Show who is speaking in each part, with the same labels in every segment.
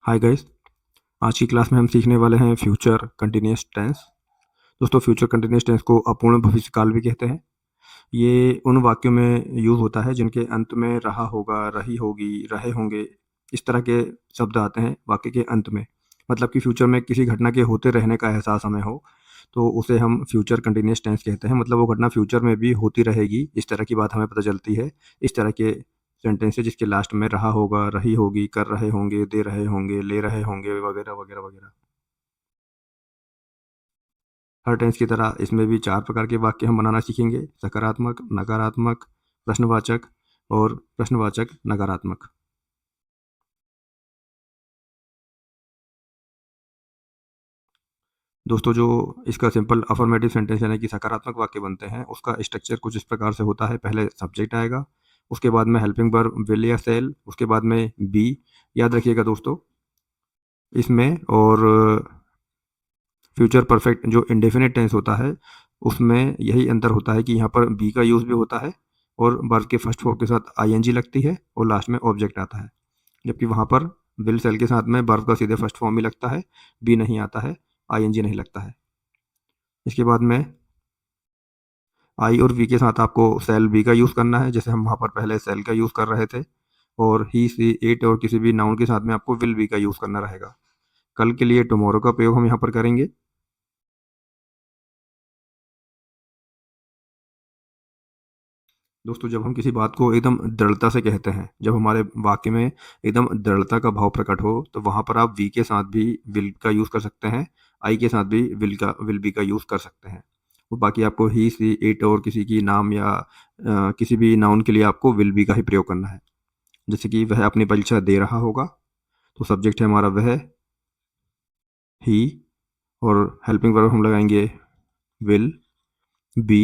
Speaker 1: Hi guys. आज की class में हम सीखने वाले हैं फ्यूचर कंटिन्यूअस टेंस। दोस्तों, फ्यूचर कंटिन्यूअस टेंस को अपूर्ण भविष्यकाल भी कहते हैं। ये उन वाक्यों में यूज़ होता है जिनके अंत में रहा होगा, रही होगी, रहे होंगे, इस तरह के शब्द आते हैं वाक्य के अंत में। मतलब कि फ्यूचर में किसी घटना के होते रहने का एहसास हमें हो, तो उसे हम फ्यूचर कंटिन्यूअस टेंस कहते हैं। मतलब वो घटना फ्यूचर में भी होती रहेगी, इस तरह की बात हमें पता चलती है। इस तरह के सेंटेंस है जिसके लास्ट में रहा होगा, रही होगी, कर रहे होंगे, दे रहे होंगे, ले रहे होंगे, वगैरह वगैरह वगैरह। हर टेंस की तरह इसमें भी 4 प्रकार के वाक्य हम बनाना सीखेंगे: सकारात्मक, नकारात्मक, प्रश्नवाचक और प्रश्नवाचक नकारात्मक। दोस्तों, जो इसका सिंपल अफर्मेटिव सेंटेंस यानी कि सकारात्मक वाक्य बनते हैं, उसका स्ट्रक्चर कुछ इस प्रकार से होता है। पहले सब्जेक्ट आएगा, उसके बाद में हेल्पिंग वर्ब विल या शैल, उसके बाद में बी। याद रखिएगा दोस्तों, इसमें और फ्यूचर परफेक्ट जो इंडेफिनिट टेंस होता है, उसमें यही अंतर होता है कि यहाँ पर बी का यूज़ भी होता है और वर्ब के फर्स्ट फॉर्म के साथ आईएनजी लगती है और लास्ट में ऑब्जेक्ट आता है। जबकि वहाँ पर विल सेल के साथ में वर्ब का सीधे फर्स्ट फॉर्म ही लगता है, बी नहीं आता है, आईएनजी नहीं लगता है। इसके बाद में आई और वी के साथ आपको सेल बी का यूज़ करना है, जैसे हम वहाँ पर पहले सेल का यूज़ कर रहे थे। और ही, सी, इट और किसी भी नाउन के साथ में आपको विल बी का यूज़ करना रहेगा। कल के लिए टुमारो का प्रयोग हम यहाँ पर करेंगे। दोस्तों, जब हम किसी बात को एकदम दृढ़ता से कहते हैं, जब हमारे वाक्य में एकदम दृढ़ता का भाव प्रकट हो, तो वहाँ पर आप वी के साथ भी विल का यूज़ कर सकते हैं, आई के साथ भी विल बी का यूज़ कर सकते हैं। और बाकी आपको ही, सी, इट और किसी की नाम या किसी भी नाउन के लिए आपको विल बी का ही प्रयोग करना है। जैसे कि वह अपनी परीक्षा दे रहा होगा, तो सब्जेक्ट है हमारा वह, ही, और हेल्पिंग वर्ब हम लगाएंगे विल बी।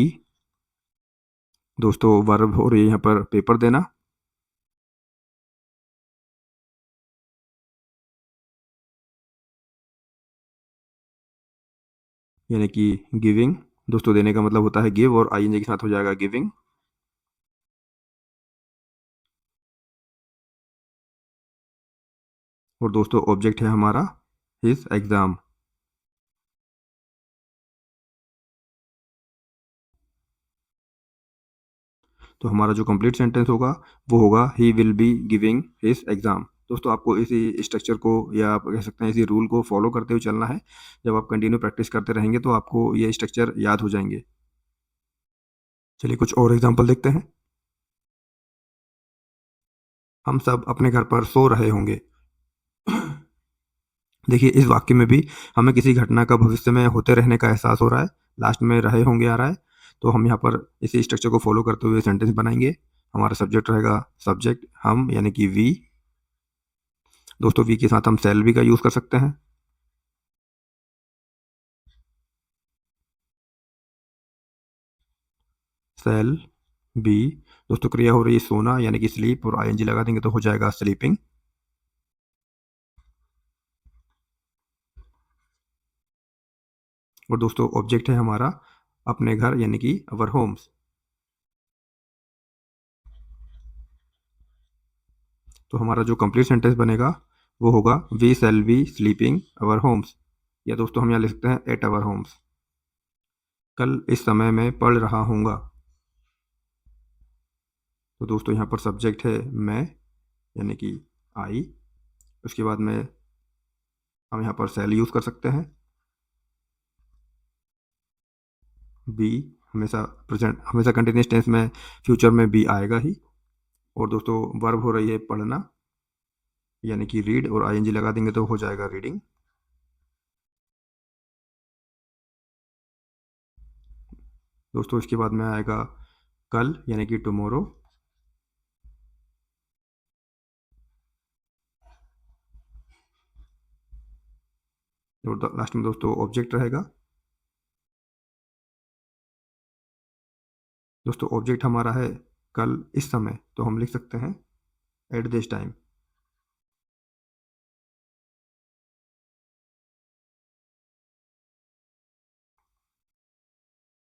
Speaker 1: दोस्तों, वर्ब हो रही है यहाँ पर पेपर देना, यानी कि गिविंग। दोस्तों, देने का मतलब होता है गिव और आईएनजी के साथ हो जाएगा गिविंग। और दोस्तों, ऑब्जेक्ट है हमारा हिज एग्ज़ाम। तो हमारा जो कंप्लीट सेंटेंस होगा वो होगा he will be giving his exam. दोस्तों, आपको इसी स्ट्रक्चर को या आप कह सकते हैं इसी रूल को फॉलो करते हुए चलना है। जब आप कंटिन्यू प्रैक्टिस करते रहेंगे तो आपको ये स्ट्रक्चर याद हो जाएंगे। चलिए कुछ और एग्जांपल देखते हैं। हम सब अपने घर पर सो रहे होंगे। देखिए, इस वाक्य में भी हमें किसी घटना का भविष्य में होते रहने का एहसास हो रहा है। लास्ट में रहे होंगे आ रहा है, तो हम यहाँ पर इसी स्ट्रक्चर को फॉलो करते हुए सेंटेंस बनाएंगे। हमारा सब्जेक्ट रहेगा सब्जेक्ट हम, यानी कि वी। दोस्तों, वी के साथ हम सेल भी का यूज़ कर सकते हैं। Shall be. दोस्तों, क्रिया हो रही है सोना, यानी कि स्लीप, और आईएनजी लगा देंगे तो हो जाएगा स्लीपिंग। और दोस्तों, ऑब्जेक्ट है हमारा अपने घर, यानी कि अवर होम्स। तो हमारा जो कंप्लीट सेंटेंस बनेगा वो होगा we shall be sleeping our homes. या दोस्तों, हम यहाँ लिख सकते हैं एट अवर होम्स। कल इस समय मैं पढ़ रहा हूँगा। तो दोस्तों, यहाँ पर सब्जेक्ट है मैं, यानी कि आई। उसके बाद में हम यहाँ पर सेल यूज़ कर सकते हैं। बी, हमेशा प्रेजेंट, हमेशा कंटिन्यूस टेंस में फ्यूचर में बी आएगा ही। और दोस्तों, वर्ब हो रही है पढ़ना, यानी कि रीड, और आईएनजी लगा देंगे तो हो जाएगा रीडिंग। दोस्तों, इसके बाद में आएगा कल, यानी कि टुमारो। और लास्ट में दोस्तों ऑब्जेक्ट रहेगा। दोस्तों, ऑब्जेक्ट हमारा है कल इस समय, तो हम लिख सकते हैं एट दिस टाइम।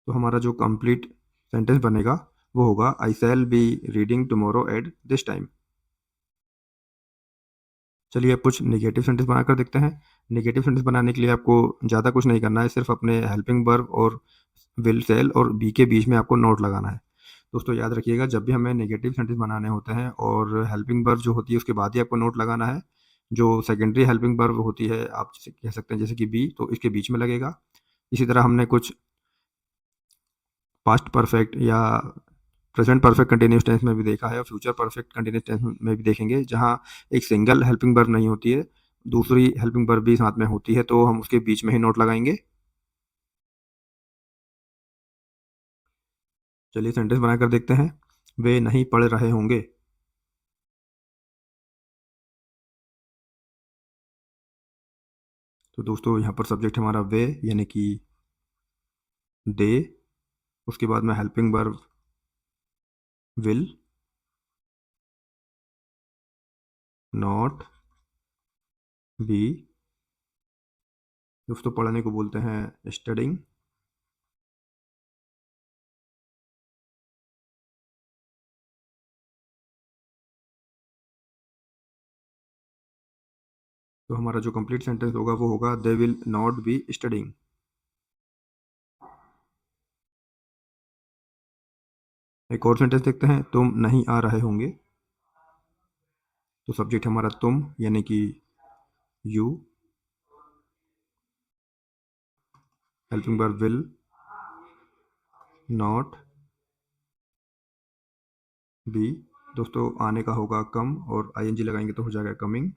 Speaker 1: तो हमारा जो कंप्लीट सेंटेंस बनेगा वो होगा I shall be reading tomorrow at this time. चलिए अब कुछ नेगेटिव सेंटेंस बनाकर देखते हैं। नेगेटिव सेंटेंस बनाने के लिए आपको ज़्यादा कुछ नहीं करना है, सिर्फ अपने हेल्पिंग वर्ब और विल सेल और बी के बीच में आपको नोट लगाना है। दोस्तों याद रखिएगा, जब भी हमें नेगेटिव सेंटेंस बनाने होते हैं और हेल्पिंग वर्ब जो होती है उसके बाद ही आपको नोट लगाना है। जो सेकेंडरी हेल्पिंग वर्ब होती है, आप जिसे कह सकते हैं जैसे कि बी, तो इसके बीच में लगेगा। इसी तरह हमने कुछ पास्ट परफेक्ट या प्रेजेंट परफेक्ट कंटिन्यूअस टेंस में भी देखा है और फ्यूचर परफेक्ट कंटिन्यूअस टेंस में भी देखेंगे, जहाँ एक सिंगल हेल्पिंग वर्ब नहीं होती है, दूसरी हेल्पिंग वर्ब भी साथ में होती है, तो हम उसके बीच में ही नोट लगाएंगे। चलिए सेंटेंस बनाकर देखते हैं। वे नहीं पढ़ रहे होंगे। तो दोस्तों यहाँ पर सब्जेक्ट हमारा वे यानी कि दे, उसके बाद में helping verb will, not, be. दोस्तों पढ़ने को बोलते हैं स्टडिंग। तो हमारा जो कंप्लीट सेंटेंस होगा वो होगा they will not be studying. एक और सेंटेंस देखते हैं, तुम नहीं आ रहे होंगे। तो सब्जेक्ट हमारा तुम यानी कि you, helping verb will, not, be. दोस्तों आने का होगा कम और आईएनजी लगाएंगे तो हो जाएगा कमिंग।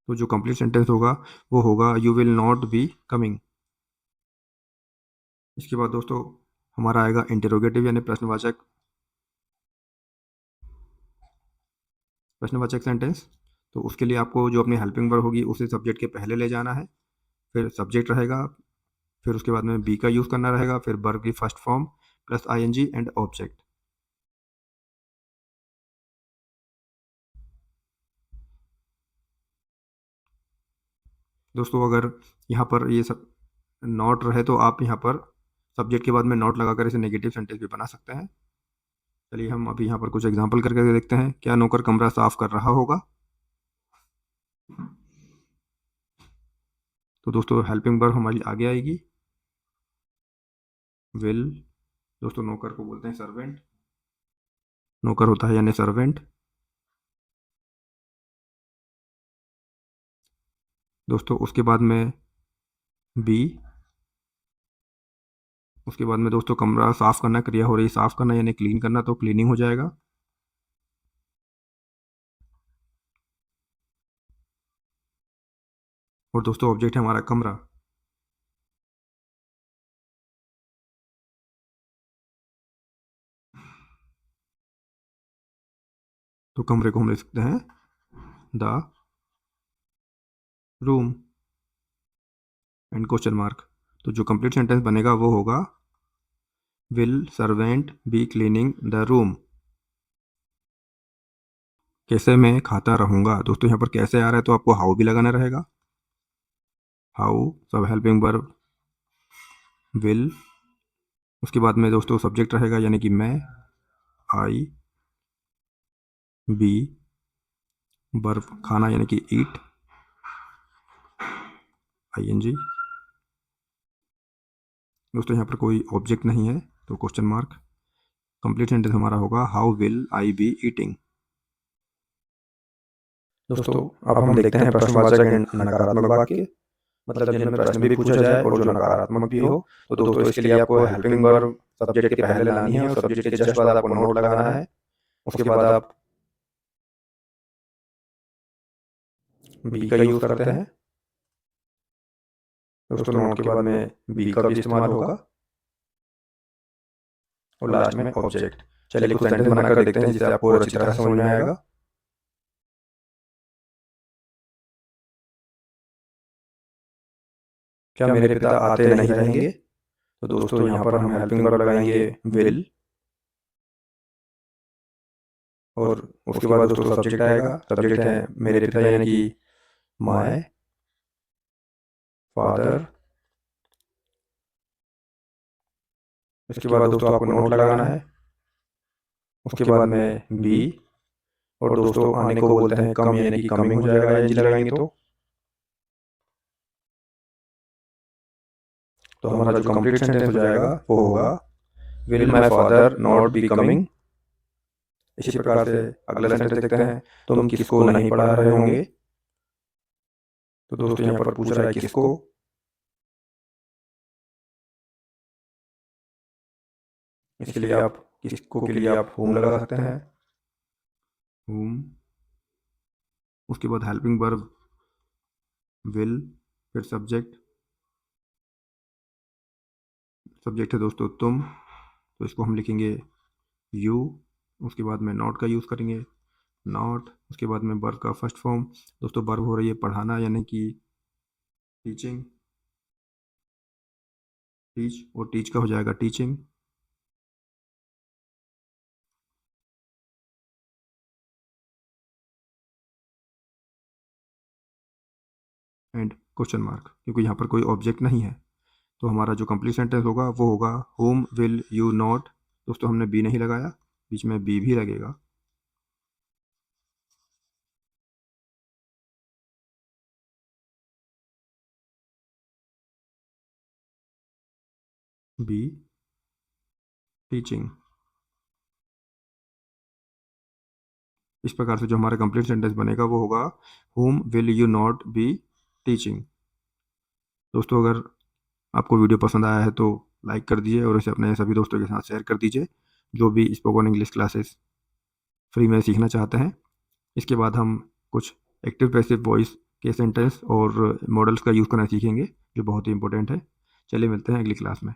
Speaker 1: तो जो कंप्लीट सेंटेंस होगा वो होगा you will not be coming. इसके बाद दोस्तों हमारा आएगा इंटेरोगेटिव यानी प्रश्नवाचक सेंटेंस। तो उसके लिए आपको जो अपनी हेल्पिंग वर्ब होगी उसे सब्जेक्ट के पहले ले जाना है, फिर सब्जेक्ट रहेगा, फिर उसके बाद में बी का यूज़ करना रहेगा, फिर वर्ब की first form plus ING and object. दोस्तों अगर यहाँ पर ये सब नॉट रहे तो आप यहाँ पर सब्जेक्ट के बाद में नॉट लगाकर इसे नेगेटिव सेंटेंस भी बना सकते हैं। चलिए हम अभी यहाँ पर कुछ एग्जांपल करके देखते हैं। क्या नौकर कमरा साफ कर रहा होगा? तो दोस्तों हेल्पिंग वर्ब हमारी आगे आएगी विल। दोस्तों नौकर को बोलते हैं सर्वेंट, नौकर होता है यानी सर्वेंट। दोस्तों उसके बाद में बी, उसके बाद में दोस्तों कमरा साफ करना क्रिया हो रही है, साफ करना यानी क्लीन करना, तो क्लीनिंग हो जाएगा। और दोस्तों ऑब्जेक्ट है हमारा कमरा। तो कमरे को हम लिख सकते हैं the room and question mark. तो जो कंप्लीट सेंटेंस बनेगा वो होगा will servant be cleaning the room. कैसे मैं खाता रहूँगा। दोस्तों यहाँ पर कैसे आ रहा है तो आपको हाउ भी लगाना रहेगा। हाउ सब हेल्पिंग वर्ब विल, उसके बाद में दोस्तों सब्जेक्ट रहेगा यानी कि मैं, आई, बी, वर्ब खाना यानी कि ईट, आईएनजी। दोस्तों यहाँ पर कोई ऑब्जेक्ट नहीं है तो क्वेश्चन मार्क। कंप्लीट सेंटेंस हमारा होगा how will I be eating.
Speaker 2: दोस्तों अब हम देखते हैं प्रश्नवाचक एंड नकारात्मक वाक्य, मतलब जिनमें प्रश्न भी पूछा जाए और जो नकारात्मक भी हो। तो दोस्तों इसके लिए आपको हेल्पिंग वर्ब सब्जेक्ट के पहले लानी है और सब्जेक्ट के जस्ट बाद आपको नोट लगाना है। उसके बाद आप बी का यूज करते हैं। दोस्तों नोट के बाद में बी का भी इस्तेमाल होगा और लास्ट में ऑब्जेक्ट। चलिए कुछ सेंटेंस बनाकर देखते हैं जिससे आपको और अच्छी तरह से समझ में आएगा। क्या मेरे पिता आते नहीं रहेंगे। तो दोस्तों यहाँ पर हम हेल्पिंग वर्ब लगाएंगे विल और उसके बाद दोस्तों सब्जेक्ट आएगा। सब्जेक्ट है मेरे पिता यानी कि माय फादर। इसके बाद दोस्तों आपको नोट लगाना है। उसके बाद में बी और दोस्तों आने को बोलते हैं कम, यानी कि कमिंग हो जाएगा एनजी लगाएंगे तो हमारा जो कंप्लीट सेंटेंस हो जाएगा वो होगा will my father not be coming. इसी प्रकार से अगला सेंटेंस देखते हैं, तुम किसको नहीं पढ़ा रहे होंगे। तो दोस्तों यहाँ पर पूछ रहा है किसको, इसके लिए आप किसको के लिए आप whom लगा सकते हैं।
Speaker 1: whom, उसके बाद हेल्पिंग वर्ब विल, फिर सब्जेक्ट है दोस्तों तुम, तो इसको हम लिखेंगे यू। उसके बाद में नॉट का यूज़ करेंगे, नॉट। उसके बाद में वर्ब का फर्स्ट फॉर्म दोस्तों वर्ब हो रही है पढ़ाना, यानी कि टीचिंग, टीच, और टीच का हो जाएगा टीचिंग। एंड क्वेश्चन मार्क, क्योंकि यहाँ पर कोई ऑब्जेक्ट नहीं है, तो हमारा जो कंप्लीट सेंटेंस होगा वो होगा होम विल यू नॉट। दोस्तों हमने बी नहीं लगाया, बीच में बी भी लगेगा। Be teaching. इस प्रकार से जो हमारा कंप्लीट सेंटेंस बनेगा वो होगा home will you not be teaching. दोस्तों अगर आपको वीडियो पसंद आया है तो लाइक कर दीजिए और इसे अपने सभी दोस्तों के साथ शेयर कर दीजिए जो भी स्पोकन इंग्लिश क्लासेस फ्री में सीखना चाहते हैं। इसके बाद हम कुछ एक्टिव पैसिव वॉइस के सेंटेंस और मॉडल्स का यूज़ करना सीखेंगे जो बहुत ही इंपॉर्टेंट है। चलिए मिलते हैं अगली क्लास में।